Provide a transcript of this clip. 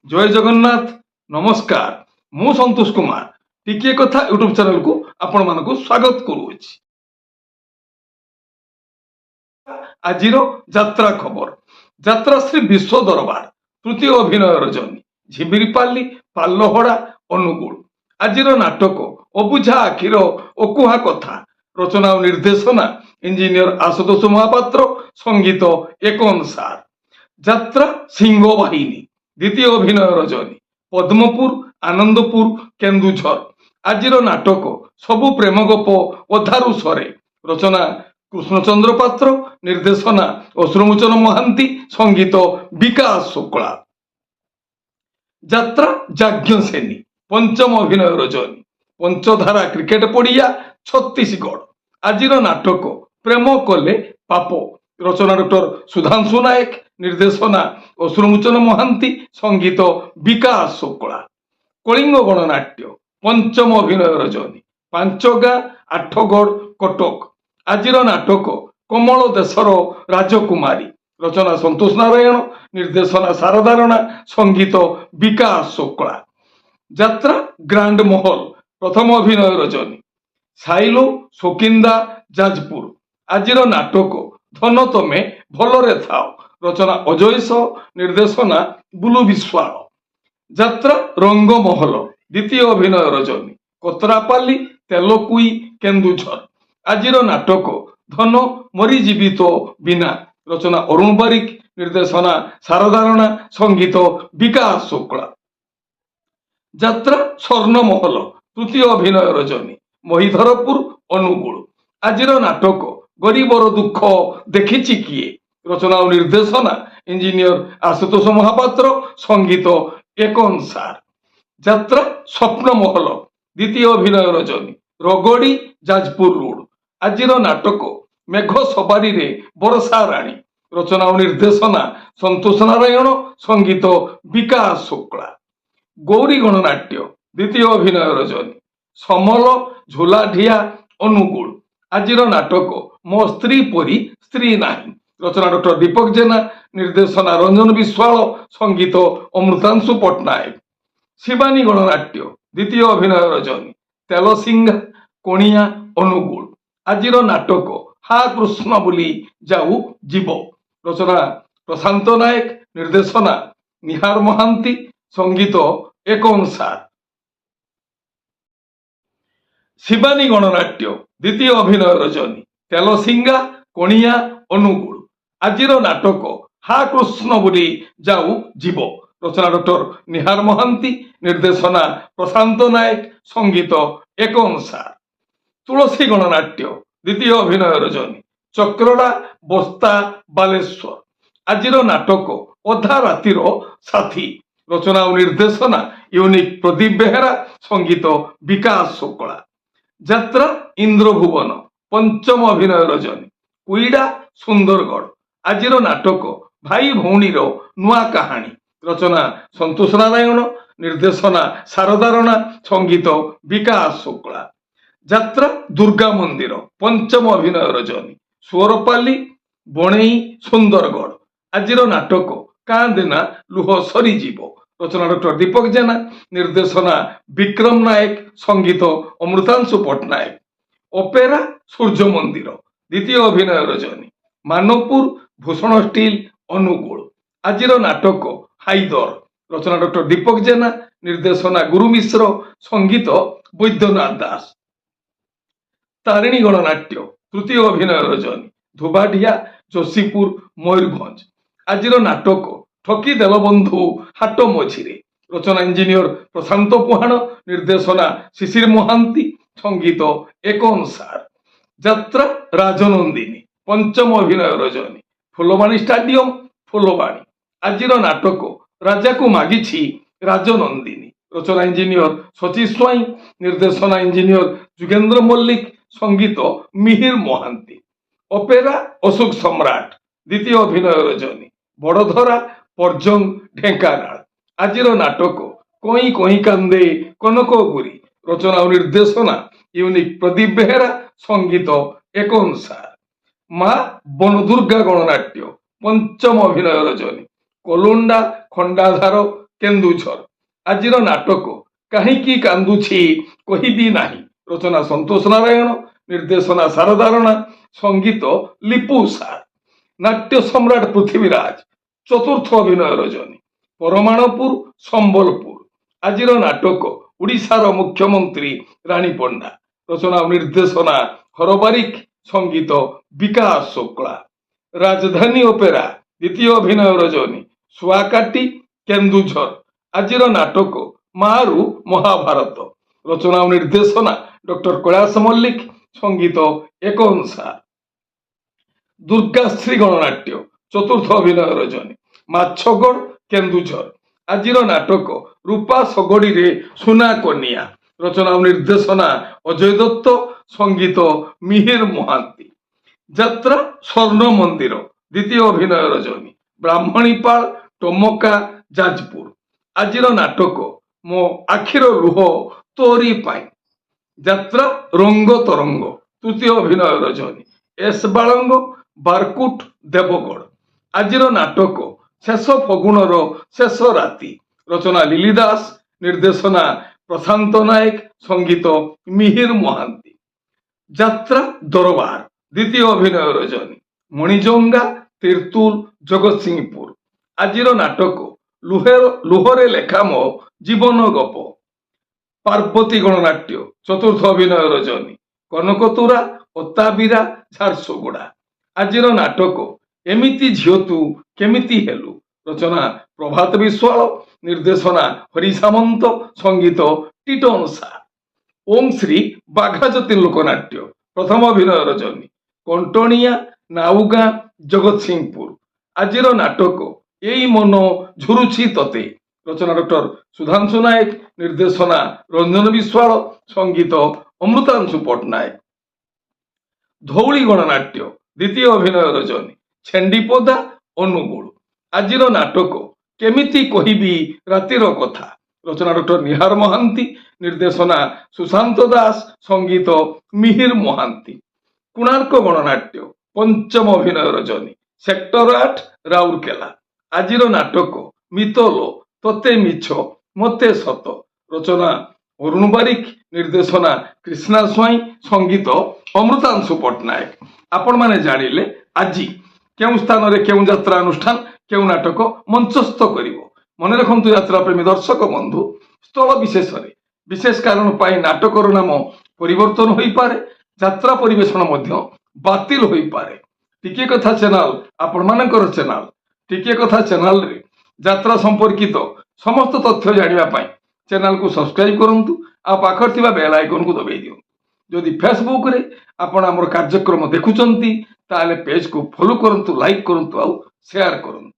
जय जगन्नाथ नमस्कार मु संतोष कुमार टिके कथा यूट्यूब चैनल को आपण मानक स्वागत करुछि। आजिर यात्रा खबर यात्रा श्री विश्व दरबार तृतीय अभिनय रजनी झिबिरीपाली पाल्लहड़ा अनुगुल आजिर नाटक अबुझा आखिर अकुहा कथा रचना और निर्देशना इंजीनियर आशुतोष महापात्र संगीत एकन सार यात्रा सिंह बाहिनी द्वितीय अभिनय रजनी पद्मपुर आनंदपुर केन्दुझर आजिर नाटक सबु प्रेम गप अधारु सरे रचना कृष्णचंद्र पात्र निर्देशना अश्रुमोचन महांती संगीत विकास शुक्ला यात्रा याज्ञसेनी पंचम अभिनय रजनी पंचधारा क्रिकेट पड़िया छत्तीसगढ़ आजिर नाटक प्रेम कले पाप रचना डॉक्टर सुधांशु नायक निर्देशना अश्रुमोचन महांती संगीत विकास शुक्ला कलिंग गणनाट्य पंचम अभिनय रजनी पांचगा आठगढ़ कटक आजिर नाटक कमल देशर राजकुमारी रचना संतोष नारायण निर्देशना शारदा राणा संगीत विकास शुक्ला यात्रा ग्रांड महल प्रथम अभिनय रजनी साइलो सुकिंदा जाजपुर आजिर नाटक धन तमे भलरे थाओ रचना अजयस निर्देशना बुलु विश्वाल यात्रा रंगमहल द्वितीय अभिनय रजनी कोतरापाली तेलकुई केन्दुझर आजिर नाटक धन मरीजीवित बिना रचना अरुण बारिक निर्देशना शारदा राणा संगीत विकास शुक्ला यात्रा स्वर्णमहल तृतीय अभिनय रजनी महिधरपुर अनुगुल आजिर नाटक गरीबर दुख देखिछि किए रचना और निर्देशना इंजीनियर आशुतोष महापात्र संगीत एकन सार यात्रा स्वप्नमहल द्वितीय अभिनय रजनी रगड़ी जाजपुर रोड आजिर नाटक मेघ सवारी रे बरसा राणी रचना और निर्देशना संतोष नारायण संगीत विकास शुक्ला गौरी गणनाट्य द्वितीय अभिनय रजनी समल झोलाढिया अनुगुल आजिर नाटक मो स्त्री परी स्त्री नाही रचना डॉक्टर दीपक जेना निर्देशना रंजन विश्वाल संगीत अमृतांशु पट्टनायक शिवानी गणनाट्य द्वितीय अभिनय रजनी तेलसिंगा कोणिया अनुगुल आजिर नाटक हा कृष्ण बोली जाऊ जीव रचना प्रशांत नायक निर्देशना निहार महांती संगीत एकन सार शिवानी गणनाट्य द्वितीय अभिनय रजनी तेलसिंगा कोणिया अनुगुल आजिर नाटक हा कृष्ण बोली जाऊ जीव रचना डॉक्टर निहार महांती निर्देशना प्रशांत नायक संगीत एकन सार तुलसी गणनाट्य द्वितीय अभिनय रजनी चक्रड़ा बस्ता बालेश्वर आजिर नाटक अधा रातिर साथी रचना और निर्देशना यूनिक प्रदीप बेहेरा संगीत विकास शुक्ला यात्रा इंद्रभुवन पंचम अभिनय रजनी कुईडा सुंदरगढ़ आजिर नाटक भाई भौणीर नुआ कहानी रचना संतोष नारायण निर्देशना शारदा राणा संगीत विकास शुक्ला यात्रा दुर्गा मंदिर पंचम अभिनय रजनी स्वरपाली बणई सुंदरगढ़ आजिर नाटक कांदेना लुह सरीजीव रचना डॉक्टर दीपक जेना निर्देशना विक्रम नायक संगीत अमृतांशु पट्टनायक ओपेरा सूर्य मंदिर द्वितीय अभिनय रजनी मानवपुर भूषण स्टील अनुगुल आजिर नाटक हाइदर रचना डॉक्टर दीपक जेना निर्देशना गुरु मिश्र संगीत वैद्यनाथ दास तारिणी गणनाट्य तृतीय अभिनय रजनी धुबाढिया जोशीपुर मयूरभंज आजिर नाटक ठकी देल बंधु हाट मझिरे रचना इंजीनियर प्रशांत पुहाण निर्देशना शिशिर महांती संगीत एकन सार यात्रा राजनंदिनी पंचम अभिनय रजनी फुलबाणी स्टाडियम फुलबाणी आजिर नाटक राजा को मागिछि राजनंदिनी रचना इंजीनियर शची स्वाई निर्देशना इंजीनियर जुगेंद्र मल्लिक संगीत मिहिर महांती ओपेरा अशोक सम्राट द्वितीय अभिनय रजनी बड़धरा पर्जंग ढेंकानाल आजिर नाटक कई कई कांदे कनक गुरी रचना और निर्देशना यूनिक प्रदीप बेहेरा संगीत एकन सार माँ बनदुर्गा गणनाट्य पंचम अभिनय रजनी कोलुंडा खंडाधार କେନ୍ଦୁଝର। ଆଜିର ନାଟକ କାହିଁକି କାନ୍ଦୁଛି କହିବି ନାହିଁ। ରଚନା ସନ୍ତୋଷ ନାରାୟଣ, ନିର୍ଦ୍ଦେଶନା ଶାରଦା ରଣା, ସଙ୍ଗୀତ ଲିପୁ ସାର୍। ନାଟ୍ୟ ସମ୍ରାଟ ପୃଥ୍ୱୀରାଜ, ଚତୁର୍ଥ ଅଭିନୟ ରଜନୀ, ପରମାଣପୁର ସମ୍ବଲପୁର। ଆଜିର ନାଟକ ଓଡ଼ିଶାର ମୁଖ୍ୟମନ୍ତ୍ରୀ ରାଣୀ ପଣ୍ଡା। ରଚନା ଓ ନିର୍ଦ୍ଦେଶନା ହରବାରିକ, ସଙ୍ଗୀତ ବିକାଶ ଶୁକ୍ଳା। ରାଜଧାନୀ ଅପେରା, ଦ୍ୱିତୀୟ ଅଭିନୟ ରଜନୀ, ଶୁଆକାଟି କେନ୍ଦୁଝର। ଆଜିର ନାଟକ ମାରୁ ମହାଭାରତ। ରଚନା ଓ ନିର୍ଦ୍ଦେଶନା ଡକ୍ଟର କୈଳାସ ମଲ୍ଲିକ, ସଙ୍ଗୀତ ଏକନ ସାର୍। ଦୁର୍ଗାଶ୍ରୀ ଗଣନାଟ୍ୟ, ଚତୁର୍ଥ ଅଭିନୟ ରଜନୀ, ମାଛଗଡ଼ କେନ୍ଦୁଝର। ଆଜିର ନାଟକ ରୂପା ଶଗଡ଼ିରେ ସୁନା କନିଆ। ରଚନା ଓ ନିର୍ଦ୍ଦେଶନା ଅଜୟ ଦତ୍ତ, ସଙ୍ଗୀତ ମିହିର ମହାନ୍ତି। ଯାତ୍ରା ସ୍ୱର୍ଣ୍ଣ ମନ୍ଦିର, ଦ୍ୱିତୀୟ ଅଭିନୟ ରଜନୀ, ବ୍ରାହ୍ମଣୀପାଳ ଟମକା ଯାଜପୁର। ଆଜିର ନାଟକ ମୋ ଆଖିର ଲୁହ ତୋରି ପାଇଁ। ଯାତ୍ରା ରଙ୍ଗ ତରଙ୍ଗ, ତୃତୀୟ ଅଭିନୟ ରଜନୀ, ଏସ୍ ବାଳଙ୍ଗ ବାରକୁଟ ଦେବଗଡ଼। ଆଜିର ନାଟକ ଶେଷ ଫଗୁଣର ଶେଷ ରାତି। ରଚନା ଲିଲି ଦାସ, ନିର୍ଦ୍ଦେଶନା ପ୍ରଶାନ୍ତ ନାୟକ, ସଙ୍ଗୀତ ମିହିର ମହାନ୍ତି। ଯାତ୍ରା ଦରବାର, ଦ୍ୱିତୀୟ ଅଭିନୟ ରଜନୀ, ମଣିଜଙ୍ଗା ତିର୍ତ୍ତୁଲ ଜଗତସିଂହପୁର। ଆଜିର ନାଟକ ଲୁହରେ ଲେଖା ମୋ ଜୀବନ ଗପ। ପାର୍ବତୀ ଗଣନାଟ୍ୟ, ଚତୁର୍ଥ ଅଭିନୟ ରଜନୀ, କନକତୁରା ଅତାବିରା ଝାରସୁଗୁଡ଼ା। ଆଜିର ନାଟକ ଏମିତି ଝିଅ ତୁ କେମିତି ହେଲୁ। ରଚନା ପ୍ରଭାତ ବିଶ୍ୱାଳ, ନିର୍ଦ୍ଦେଶନା ହରି ସାମନ୍ତ, ସଙ୍ଗୀତ ଟିଟନ ସାର୍। ଓಂ ଶ୍ରୀ ବାଘାଯତୀନ ଲୋକନାଟ୍ୟ, ପ୍ରଥମ ଅଭିନୟ ରଜନୀ, କଣ୍ଟଣିଆ ନାଉଗାଁ ଜଗତସିଂହପୁର। ଆଜିର ନାଟକ ଏଇ ମନ ଝୁରୁଛି ତତେ। ରଚନା ଡକ୍ଟର ସୁଧାଂଶୁ ନାୟକ, ନିର୍ଦ୍ଦେଶନା ରଞ୍ଜନ ବିଶ୍ୱାଳ, ସଙ୍ଗୀତ ଅମୃତାଂଶୁ ପଟ୍ଟନାୟକ। ଧଉଳି ଗଣନାଟ୍ୟ, ଦ୍ୱିତୀୟ ଅଭିନୟ ରଜନୀ, ଛେଣ୍ଡିପଦା ଅନୁଗୁଳ। ଆଜିର ନାଟକ କେମିତି କହିବି ରାତିର କଥା। ରଚନା ଡକ୍ଟର ନିହାର ମହାନ୍ତି, ନିର୍ଦ୍ଦେଶନା ସୁଶାନ୍ତ ଦାସ, ସଙ୍ଗୀତ ମିହିର ମହାନ୍ତି। କୋଣାର୍କ ଗଣନାଟ୍ୟ, ପଞ୍ଚମ ଅଭିନୟ ରଜନୀ, ସେକ୍ଟର 8 ରାଉରକେଲା। ଆଜିର ନାଟକ ମିତଲୋ ତତେ ମିଛ ମତେ ସତ। ରଚନା ଅରୁଣ ବାରିକ, ନିର୍ଦ୍ଦେଶନା କ୍ରିଷ୍ଣା ସ୍ୱାଇଁ, ସଙ୍ଗୀତ ଅମୃତାଂଶୁ ପଟ୍ଟନାୟକ। ଆପଣମାନେ ଜାଣିଲେ ଆଜି କେଉଁ ସ୍ଥାନରେ କେଉଁ ଯାତ୍ରା ଅନୁଷ୍ଠାନ କେଉଁ ନାଟକ ମଞ୍ଚସ୍ଥ କରିବ। ମନେ ରଖନ୍ତୁ ଯାତ୍ରା ପ୍ରେମୀ ଦର୍ଶକ ବନ୍ଧୁ, ସ୍ଥଳ ବିଶେଷରେ ବିଶେଷ କାରଣ ପାଇଁ ନାଟକର ନାମ ପରିବର୍ତ୍ତନ ହୋଇପାରେ, ଯାତ୍ରା ପରିବେଷଣ ମଧ୍ୟ ବାତିଲ ହୋଇପାରେ। ଟିକିଏ କଥା ଚ୍ୟାନେଲ ଆପଣମାନଙ୍କର ଚ୍ୟାନେଲ। ଟିକିଏ କଥା ଚ୍ୟାନେଲରେ ଯାତ୍ରା ସମ୍ପର୍କିତ ସମସ୍ତ ତଥ୍ୟ ଜାଣିବା ପାଇଁ ଚ୍ୟାନେଲକୁ ସବସ୍କ୍ରାଇବ କରନ୍ତୁ, ଆଉ ପାଖରେ ଥିବା ବେଲ୍ ଆଇକନକୁ ଦବାଇ ଦିଅନ୍ତୁ। ଯଦି ଫେସବୁକରେ ଆପଣ ଆମର କାର୍ଯ୍ୟକ୍ରମ ଦେଖୁଛନ୍ତି ତାହେଲେ ପେଜକୁ ଫଲୋ କରନ୍ତୁ, ଲାଇକ୍ କରନ୍ତୁ ଆଉ ସେୟାର କରନ୍ତୁ।